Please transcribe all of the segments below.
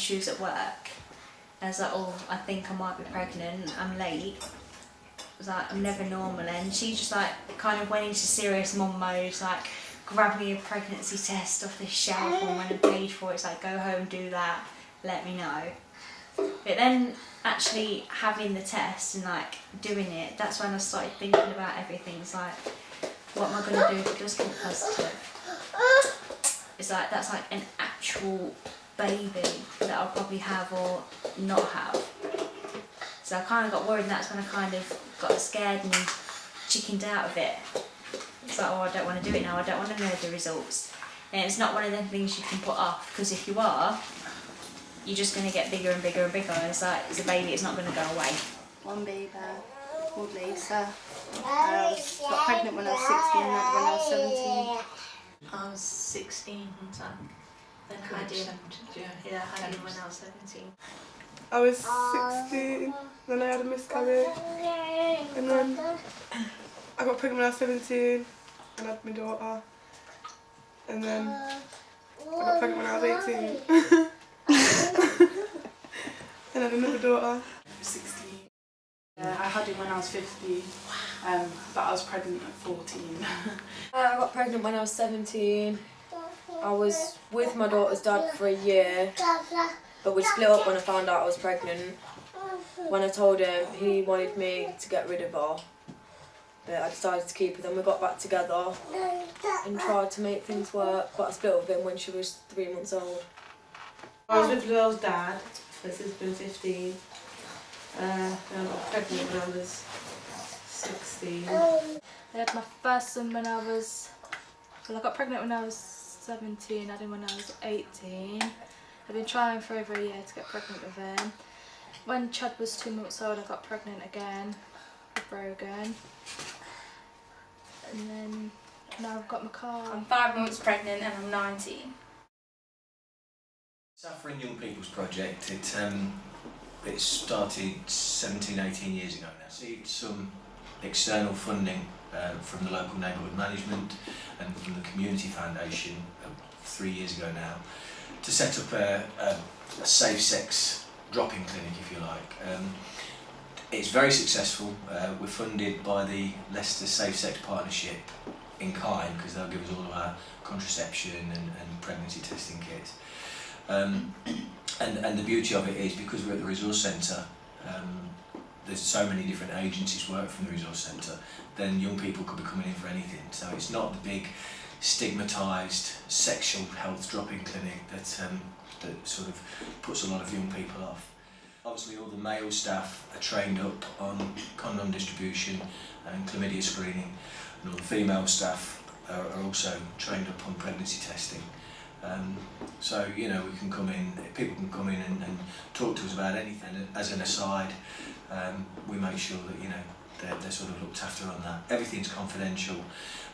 she was at work. And I was like, oh, I think I might be pregnant, I'm late. I was like, I'm never normal. And she just like kind of went into serious mum mode, like, grab me a pregnancy test off this shelf, and when I paid for it, it's like, go home, do that, let me know. But then actually having the test and like doing it, that's when I started thinking about everything. It's like, what am I going to do if it does come positive? It's like, that's like an actual baby that I'll probably have or not have. So I kind of got worried, and that's when I kind of got scared and chickened out of it. It's like, oh, I don't want to do it now, I don't want to know the results. And it's not one of them things you can put off, because if you are, you're just going to get bigger and bigger and bigger, and it's like, it's a baby, it's not going to go away. One baby called Lisa. I got pregnant when I was 16, not when I was 17. I was 16 so then I had him. Yeah, I had him when I was 17. I was 16, then I had a miscarriage, and then I got pregnant when I was 17 and had my daughter, and then I got pregnant when I was 18 and had another daughter. 16. I had him when I was 15, but I was pregnant at 14. I got pregnant when I was 17. I was with my daughter's dad for a year, but we split up when I found out I was pregnant. When I told him, he wanted me to get rid of her, but I decided to keep her. Then we got back together and tried to make things work, but I split up with him when she was 3 months old. I was with Lil's dad since he's been 15. And I got pregnant when I was 16. I had my first son when I was, well, I got pregnant when I was 17, I had him when I was 18. I've been trying for over a year to get pregnant with him. When Chad was 2 months old, I got pregnant again with Brogan. And then now I've got my car. I'm 5 months pregnant and I'm 19. Suffering Young People's Project, it started 17, 18 years ago now. Received some external funding from the local neighbourhood management and from the Community Foundation 3 years ago now to set up a safe sex drop-in clinic, if you like. It's very successful. We're funded by the Leicester Safe Sex Partnership in kind, because they'll give us all of our contraception and pregnancy testing kits. And the beauty of it is, because we're at the resource centre, there's so many different agencies work from the resource centre, then young people could be coming in for anything. So it's not the big stigmatised sexual health drop-in clinic that sort of puts a lot of young people off. Obviously all the male staff are trained up on condom distribution and chlamydia screening, and all the female staff are also trained up on pregnancy testing. So, you know, we can come in, people can come in and talk to us about anything. As an aside, we make sure that, you know, they're sort of looked after on that. Everything's confidential,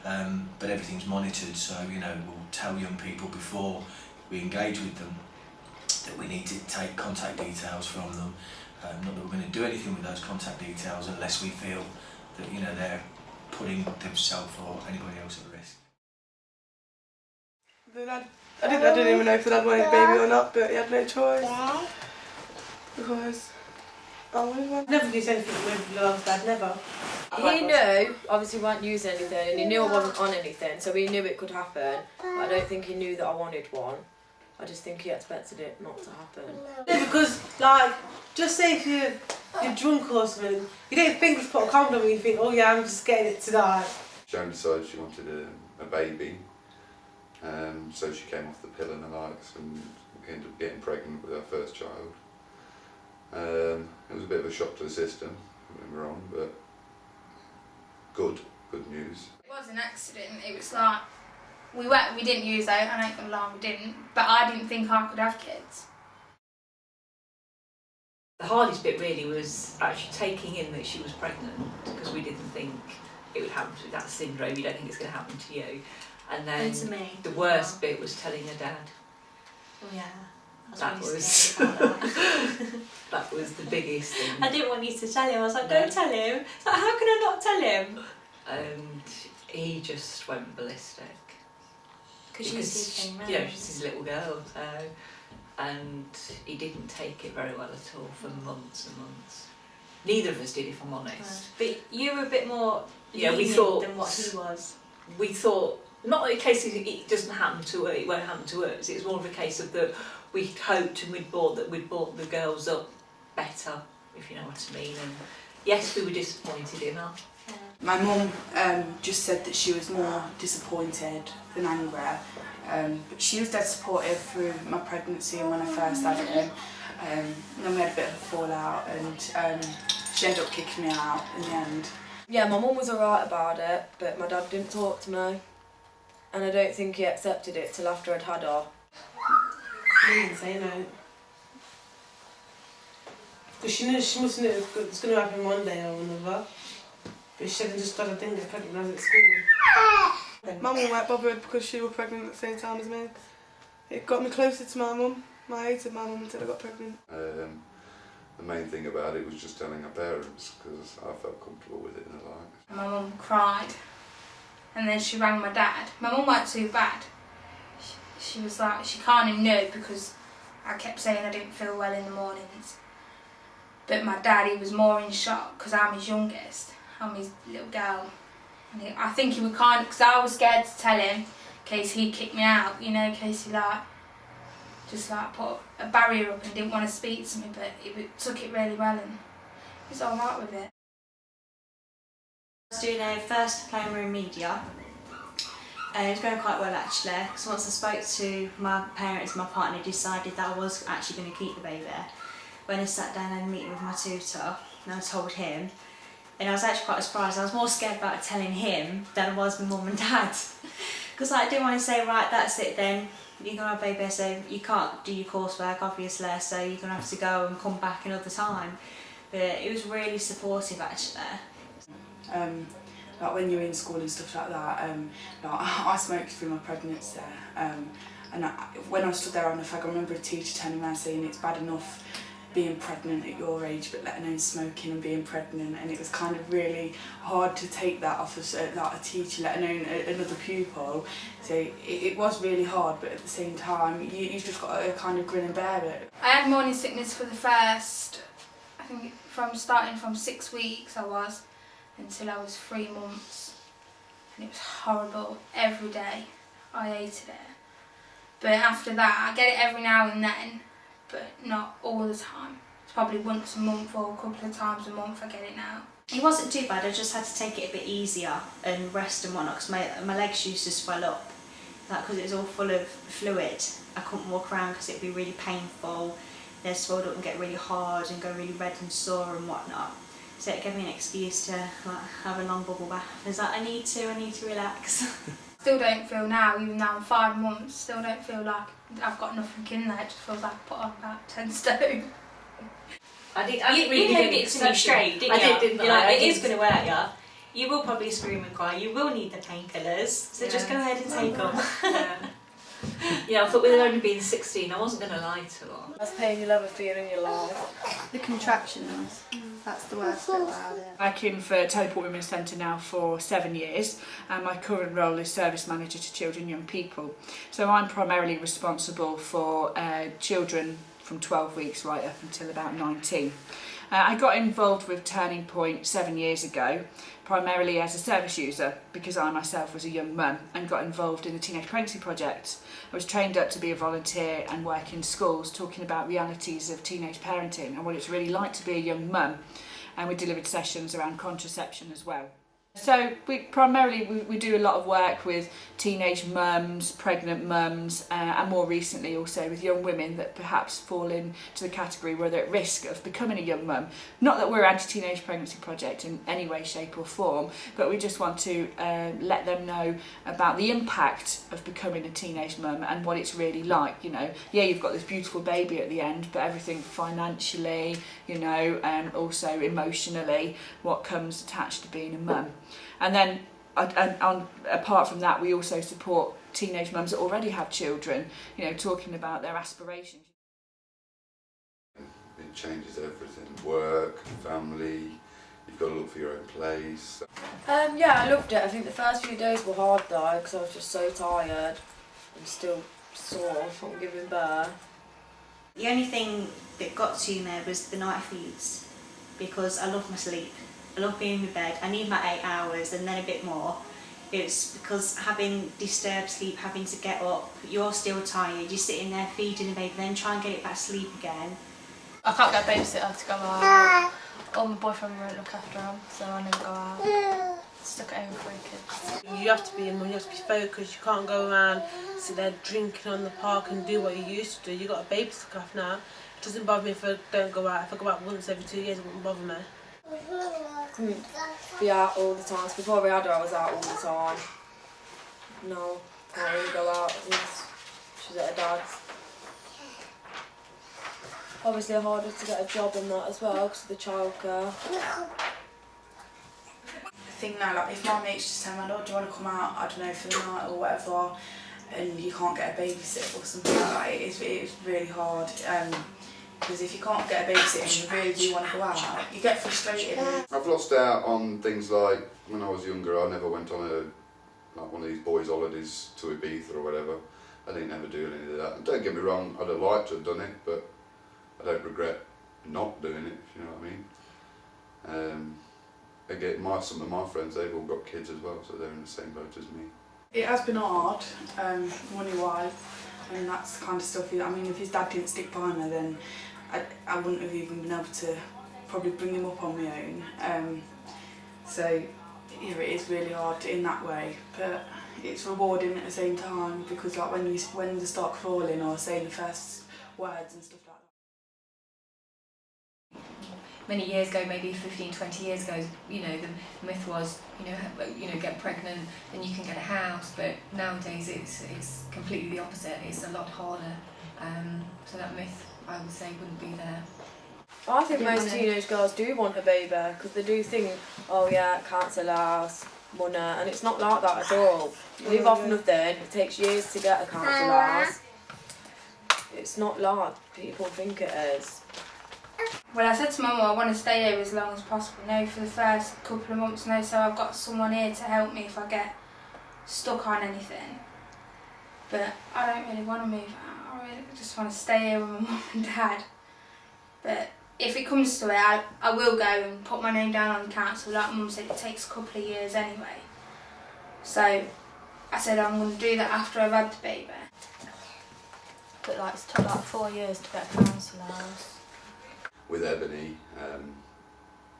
but everything's monitored, so, you know, we'll tell young people before we engage with them that we need to take contact details from them. Not that we're going to do anything with those contact details unless we feel that, you know, they're putting themselves or anybody else at risk. I didn't even know if the dad wanted a baby or not, but he had no choice. Because I wanted one. Never did anything with Lil's dad, never. He knew, obviously we weren't using anything, and he knew I wasn't on anything, so he knew it could happen. But I don't think he knew that I wanted one. I just think he expected it not to happen. Yeah, because, like, just say if you're drunk or something, you don't think to put a condom and you think, oh yeah, I'm just getting it to die. Joan decided she wanted a baby, so she came off the pill and the likes and ended up getting pregnant with her first child. It was a bit of a shock to the system, don't get me wrong, but good news. It was an accident. It was like, we didn't use it, I ain't gonna lie, we didn't, but I didn't think I could have kids. The hardest bit really was actually taking in that she was pregnant, because we didn't think it would happen with that syndrome. You don't think it's going to happen to you. And then to me. the worst bit was telling her dad. Oh yeah. That was that was the biggest thing. I didn't want you to tell him. I was like, don't tell him. So how can I not tell him? And he just went ballistic. Because she's his thing, right? You know, she's his little girl. So, and he didn't take it very well at all for months and months. Neither of us did, if I'm honest. But you were a bit more Yeah, we lenient thought- than what he was. We thought, not in case it doesn't happen to her, it won't happen to us. It was more of a case of that we'd hoped and we'd brought the girls up better, if you know what I mean. And yes, we were disappointed in her. My mum just said that she was more disappointed than angry, but she was dead supportive through my pregnancy and when I first had him. And then we had a bit of a fallout and she ended up kicking me out in the end. Yeah, my mum was alright about it, but my dad didn't talk to me. And I don't think he accepted it till after I'd had her. He didn't say no. Because she knew, she must have known it was going to happen one day or another. But she said I just got a thing get pregnant when I was at school. My mum weren't bothered because she was pregnant at the same time as me. It got me closer to my mum. I hated my mum until I got pregnant. The main thing about it was just telling our parents because I felt comfortable with it and I liked it. My mum cried, and then she rang my dad. My mum weren't too bad. She was like, she kind of knew because I kept saying I didn't feel well in the mornings. But my dad, he was more in shock because I'm his youngest. I'm his little girl. And I think he would kind of, because I was scared to tell him in case he kicked me out, you know, in case he just put a barrier up and didn't want to speak to me, but he took it really well and he was alright with it. I was doing a first diploma in media. It was going quite well actually, because once I spoke to my parents, my partner decided that I was actually going to keep the baby. When I sat down and had a meeting with my tutor, and I told him, and I was actually quite surprised. I was more scared about telling him than I was my mum and dad, because I didn't want to say, right, that's it then. You're going to have a baby, so you can't do your coursework obviously, so you're going to have to go and come back another time. But it was really supportive actually. Like when you're in school and stuff like that, like I smoked through my pregnancy, and when I stood there on the fag, I remember a teacher telling me saying it's bad enough being pregnant at your age, but letting alone smoking and being pregnant, and it was kind of really hard to take that off of like a teacher, let alone another pupil. So it was really hard, but at the same time, you've just got to kind of grin and bear it. I had morning sickness for the first, I think starting from 6 weeks I was, until I was 3 months. And it was horrible every day. I hated it. But after that, I get it every now and then, but not all the time. It's probably once a month or a couple of times a month I get it now. It wasn't too bad, I just had to take it a bit easier and rest and whatnot, because my legs used to swell up. Because it was all full of fluid, I couldn't walk around because it'd be really painful. They'd swell up and get really hard and go really red and sore and whatnot. So it gave me an excuse to have a long bubble bath. Is that I need to relax. Still don't feel now, even though I'm 5 months, still don't feel like I've got nothing in there. It just feels like I put on about 10 stone. I didn't You really made get it to me straight, didn't you? I did, didn't You're I? like, it I is did. going to hurt you. You will probably scream and cry. You will need the painkillers. So just go ahead and take them. Yeah, I thought with her only being 16, I wasn't going to lie to her. That's pain you'll ever feel in your life. The contractions, that's the worst bit about it. Working for Teleport Women's Centre now for 7 years, and my current role is service manager to children and young people. So I'm primarily responsible for children from 12 weeks right up until about 19. I got involved with Turning Point 7 years ago, primarily as a service user, because I myself was a young mum and got involved in the Teenage Pregnancy Project. I was trained up to be a volunteer and work in schools talking about realities of teenage parenting and what it's really like to be a young mum, and we delivered sessions around contraception as well. So we do a lot of work with teenage mums, pregnant mums, and more recently also with young women that perhaps fall into the category where they're at risk of becoming a young mum. Not that we're anti-teenage pregnancy project in any way, shape or form, but we just want to let them know about the impact of becoming a teenage mum and what it's really like. You know, yeah, you've got this beautiful baby at the end, but everything financially, you know, and also emotionally, what comes attached to being a mum. And then apart from that, we also support teenage mums that already have children, you know, talking about their aspirations. It changes everything. Work, family, you've got to look for your own place. Yeah, I loved it. I think the first few days were hard though, because I was just so tired and still sore from giving birth. The only thing that got to me was the night feeds, because I love my sleep. I love being in my bed. I need my 8 hours and then a bit more. It's because having disturbed sleep, having to get up, you're still tired, you're sitting there feeding the baby, then try and get it back to sleep again. I can't get a babysitter to go out. Or my boyfriend won't look after them, so I never go out. Stuck at home with 3 kids. You have to be a mum, you have to be focused, you can't go around, sit there drinking on the park and do what you used to do. You've got a baby to look after now. It doesn't bother me if I don't go out. If I go out once every 2 years, it wouldn't bother me. Couldn't be out all the time. So before we had her, I was out all the time. No, can't really go out. She's at her dad's. Obviously harder to get a job and that as well because of the childcare. The thing now, like if my mates just tell me, oh, do you want to come out, I don't know, for the night or whatever, and you can't get a babysitter or something like that, it is really hard. Because if you can't get a babysitter and you really do want to go out, you get frustrated. I've lost out on things like when I was younger. I never went on one of these boys' holidays to Ibiza or whatever. I didn't ever do any of that. And don't get me wrong, I'd have liked to have done it, but I don't regret not doing it, if you know what I mean. Again, some of my friends, they've all got kids as well, so they're in the same boat as me. It has been hard, money-wise, and that's the kind of stuff. I mean, if his dad didn't stick by me, then I wouldn't have even been able to probably bring him up on my own. So yeah, it is really hard in that way, but it's rewarding at the same time because like when they start crawling or saying the first words and stuff like that. Many years ago, maybe 15, 20 years ago, you know, the myth was, you know, get pregnant and you can get a house, but nowadays it's completely the opposite. It's a lot harder. So that myth, I would say, wouldn't be there. I think most teenage girls do want a baby because they do think, oh yeah, council house, money, and it's not like that at all. You live off nothing, it takes years to get a council house. It's not like people think it is. Well, I said to Mum, I want to stay here as long as possible, for the first couple of months, so I've got someone here to help me if I get stuck on anything. But I don't really want to move out, I really just want to stay here with my mum and dad. But if it comes to it, I will go and put my name down on the council. Like Mum said, it takes a couple of years anyway. So I said I'm going to do that after I've had the baby. But like, it's took like 4 years to get a council house. With Ebony,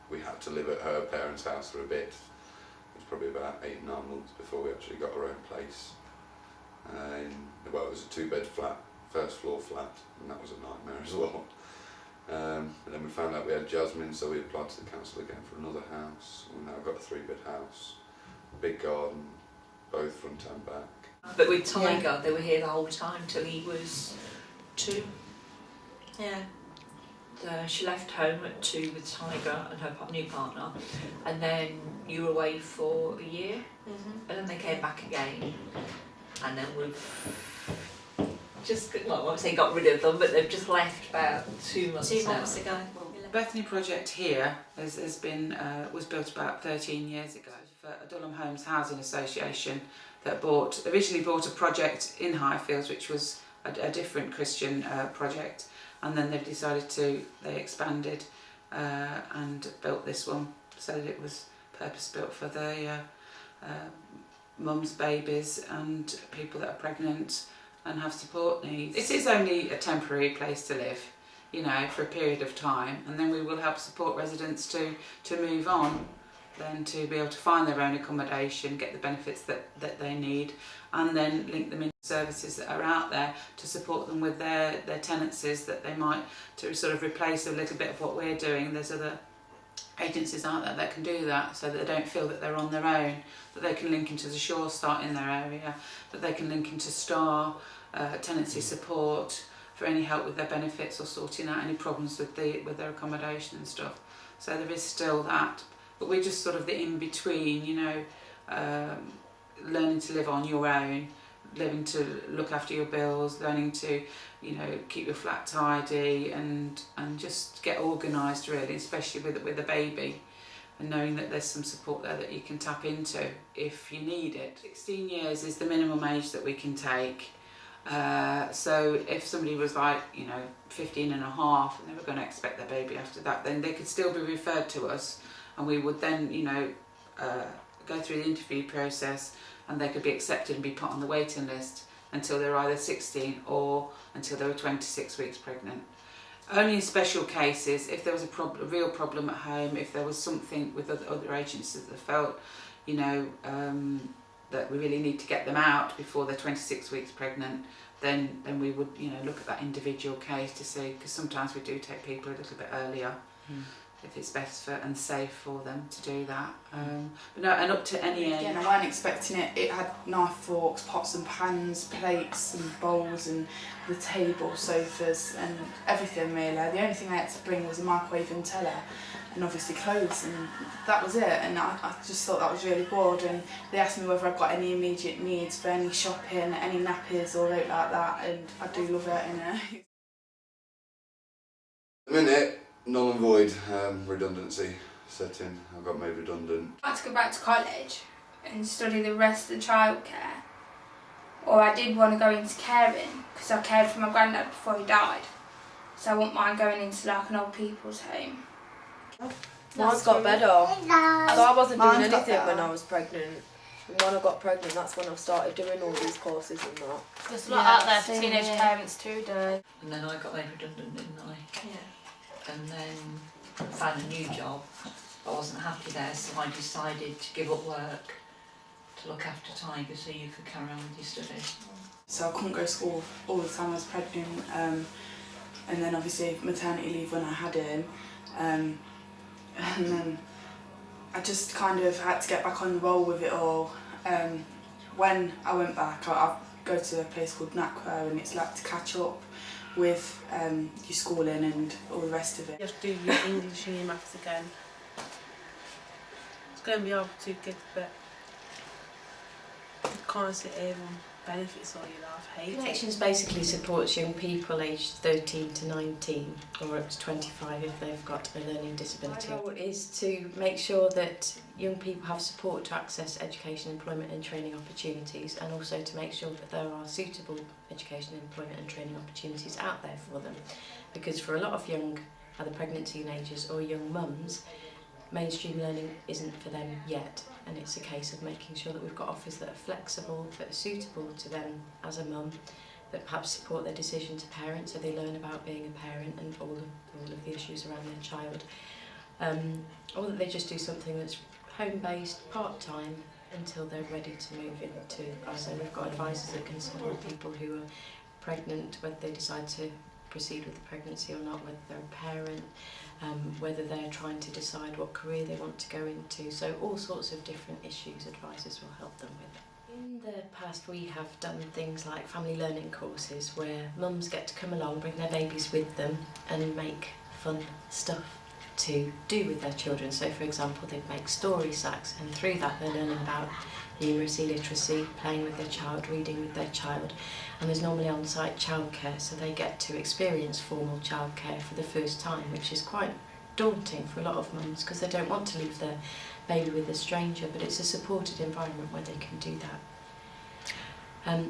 we had to live at her parents' house for a bit. It was probably about 8 or 9 months before we actually got our own place. Well, it was a 2-bed flat, first floor flat, and that was a nightmare as well. And then we found out we had Jasmine, so we applied to the council again for another house. We've now got a 3-bed house, big garden, both front and back. But with Tiger, they were here the whole time till he was 2. Yeah. She left home at 2 with Tiger and her new partner, and then you were away for a year, and then they came back again, and then we've just, well, I won't say got rid of them, but they've just left about 2 months ago. Bethany Project here was built about 13 years ago for Dulham Homes Housing Association that originally bought a project in Highfields, which was a different Christian project. And then they've decided they expanded and built this one so that it was purpose built for the mums, babies and people that are pregnant and have support needs. It is only a temporary place to live, for a period of time, and then we will help support residents to move on, then to be able to find their own accommodation, get the benefits that they need, and then link them into services that are out there to support them with their tenancies that they might, to sort of replace a little bit of what we're doing. There's other agencies out there that can do that so that they don't feel that they're on their own, that they can link into the Sure Start in their area, that they can link into Star, tenancy support for any help with their benefits or sorting out any problems with their accommodation and stuff. So there is still that, but we're just sort of the in-between, learning to live on your own, learning to look after your bills, learning to, keep your flat tidy and just get organised really, especially with a baby, and knowing that there's some support there that you can tap into if you need it. 16 years is the minimum age that we can take. So if somebody was like, 15 and a half and they were going to expect their baby after that, then they could still be referred to us, and we would then, go through the interview process, and they could be accepted and be put on the waiting list until they were either 16 or until they were 26 weeks pregnant. Only in special cases, if there was a real problem at home, if there was something with other agencies that felt, that we really need to get them out before they're 26 weeks pregnant, then we would, look at that individual case to see, because sometimes we do take people a little bit earlier. If it's best for and safe for them to do that. But no, and up to any age. Again, I weren't expecting it. It had knife, forks, pots and pans, plates and bowls, and the table, sofas and everything really. The only thing I had to bring was a microwave and teller, and obviously clothes, and that was it. And I just thought that was really broad, and they asked me whether I've got any immediate needs for any shopping, any nappies or anything like that, and I do love it, At the minute, null and void redundancy set in. I got made redundant. I had to go back to college and study the rest of the childcare, or I did want to go into caring because I cared for my granddad before he died, so I wouldn't mind going into like an old people's home. Mine's got better. So I wasn't doing Mine's got anything when better. I was pregnant. And when I got pregnant, that's when I started doing all these courses and that. There's a lot out there for teenage parents too, though. And then I got made redundant, didn't I? Yeah. And then found a new job. I wasn't happy there, so I decided to give up work to look after Tiger so you could carry on with your studies. So I couldn't go to school all the time I was pregnant, and then obviously maternity leave when I had him, and then I just kind of had to get back on the roll with it all. When I went back, I go to a place called NACWA, and it's like to catch up with your schooling and all the rest of it. You have to do your English and your maths again. It's going to be hard to get, but you can't sit here and benefits all your life. Hate Connections it. basically supports young people aged 13 to 19 or up to 25 if they've got a learning disability. My role is to make sure that young people have support to access education, employment and training opportunities, and also to make sure that there are suitable education, employment and training opportunities out there for them. Because for a lot of young, either pregnant teenagers or young mums, mainstream learning isn't for them yet, and it's a case of making sure that we've got offers that are flexible, that are suitable to them as a mum, that perhaps support their decision to parent, so they learn about being a parent and all of the issues around their child, or that they just do something that's home-based, part-time, until they're ready to move into. So we've got advisors that can support people who are pregnant, whether they decide to proceed with the pregnancy or not, whether they're a parent, whether they're trying to decide what career they want to go into. So all sorts of different issues advisors will help them with. In the past we have done things like family learning courses where mums get to come along, bring their babies with them and make fun stuff to do with their children. So for example, they make story sacks, and through that they're learning about numeracy, literacy, playing with their child, reading with their child, and there's normally on-site childcare, so they get to experience formal childcare for the first time, which is quite daunting for a lot of mums because they don't want to leave their baby with a stranger, but it's a supported environment where they can do that.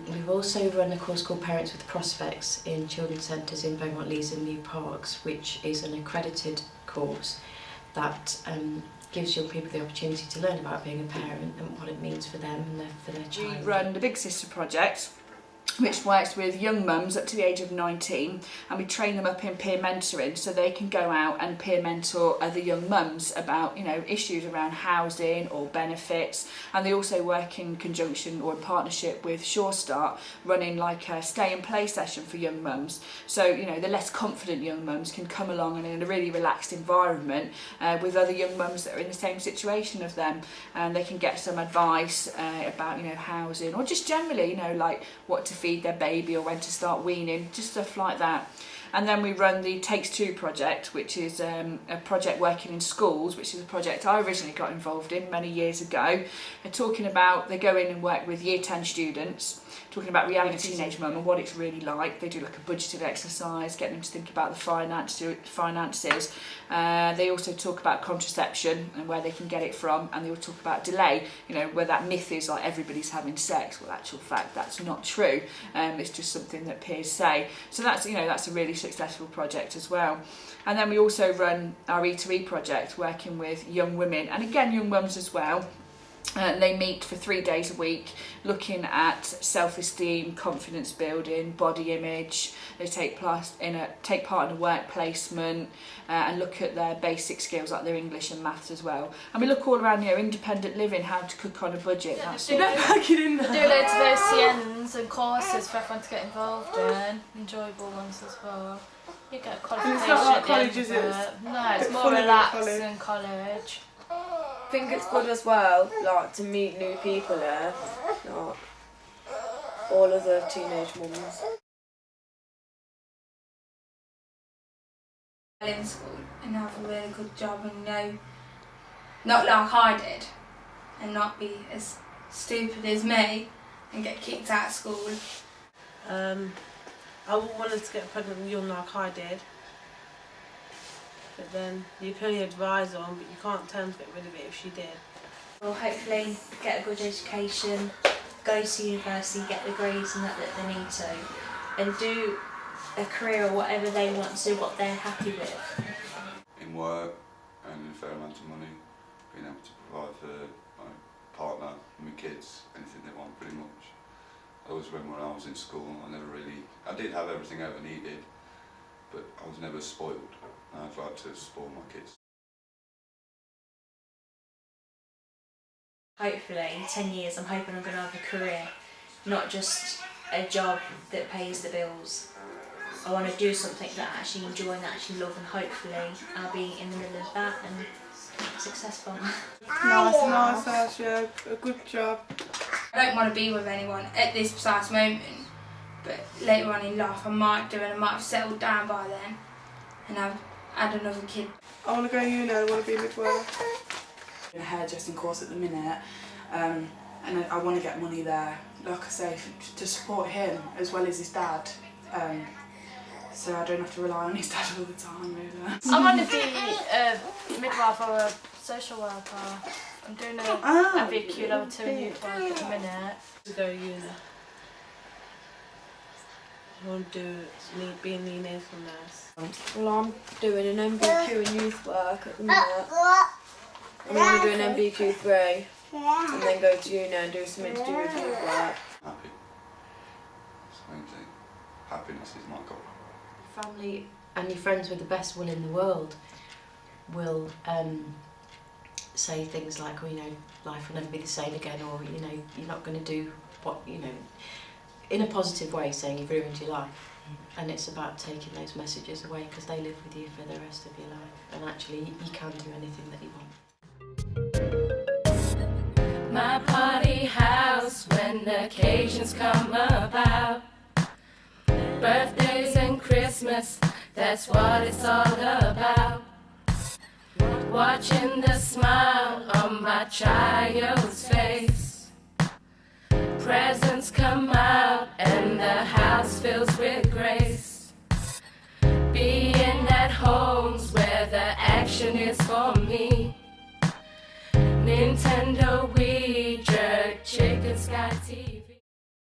We've also run a course called Parents with Prospects in children's centres in Beaumont Leys and New Parks, which is an accredited course that gives young people the opportunity to learn about being a parent and what it means for them and for their child. We run the Big Sister project, which works with young mums up to the age of 19, and we train them up in peer mentoring so they can go out and peer mentor other young mums about, issues around housing or benefits. And they also work in conjunction or in partnership with Sure Start, running like a stay and play session for young mums. So, the less confident young mums can come along and in a really relaxed environment with other young mums that are in the same situation as them, and they can get some advice about, housing, or just generally, like what to feed their baby or when to start weaning, just stuff like that. And then we run the Takes Two project, which is a project working in schools, which is a project I originally got involved in many years ago. They go in and work with Year 10 students, talking about reality teenage mum and what it's really like. They do like a budgeted exercise, getting them to think about the finances. They also talk about contraception and where they can get it from, and they will talk about delay, you know, where that myth is like everybody's having sex. Well, actual fact, that's not true. It's just something that peers say. So that's a really successful project as well. And then we also run our E2E project, working with young women, and again young mums as well. They meet for 3 days a week, looking at self-esteem, confidence building, body image. They take part in a work placement and look at their basic skills like their English and maths as well. And we look all around, you know, independent living, how to cook on a budget. Yeah, that's they do it. loads of OCNs and courses for everyone to get involved in, enjoyable ones as well. You get a qualification. And it's not like at the end college, is of it? No, it's more fully like relaxed than college. I think it's good as well, like, to meet new people there, like all other teenage mums. In school and have a really good job and know, not like I did, and not be as stupid as me and get kicked out of school. I wouldn't want her to get pregnant young like I did. But then you can only advise on, but you can't tell them to get rid of it if she did. Well, hopefully get a good education, go to university, get the grades and that they need to, and do a career or whatever they want to, what they're happy with. In work, earning a fair amount of money, being able to provide for my partner and my kids anything they want pretty much. I always remember when I was in school, I did have everything I ever needed, but I was never spoiled. I'd like to spoil my kids. Hopefully, in 10 years, I'm hoping I'm going to have a career, not just a job that pays the bills. I want to do something that I actually enjoy and actually love, and hopefully I'll be in the middle of that and successful. Nice house, yeah, a good job. I don't want to be with anyone at this precise moment, but later on in life I might do, and I might have settled down by then and I've had another kid. I want to go to uni, I want to be a midwife. In a hairdressing course at the minute, and I want to get money there, like I say, to support him as well as his dad, so I don't have to rely on his dad all the time really. I want to be a midwife or a social worker. I'm doing a MVQ level 2 in youth work at the minute. To go to uni. I want to be a neonatal nurse. Well, I'm doing an MBQ in youth work at the minute. I'm going to do an MBQ 3 and then go to uni and do something to do with youth work. Happy. That's the main thing. Happiness is my goal. Family and your friends with the best will in the world will say things like, oh, you know, life will never be the same again, or, you know, you're not going to do what, you know, in a positive way, saying you've ruined your life. And it's about taking those messages away, because they live with you for the rest of your life, and actually you can do anything that you want. My party house when occasions come about, birthdays and Christmas, that's what it's all about. Watching the smile on my child's face, presents come out and the house fills with grace. Being at homes where the action is for me, Nintendo, Wii, Jerk, Chicken, Sky TV.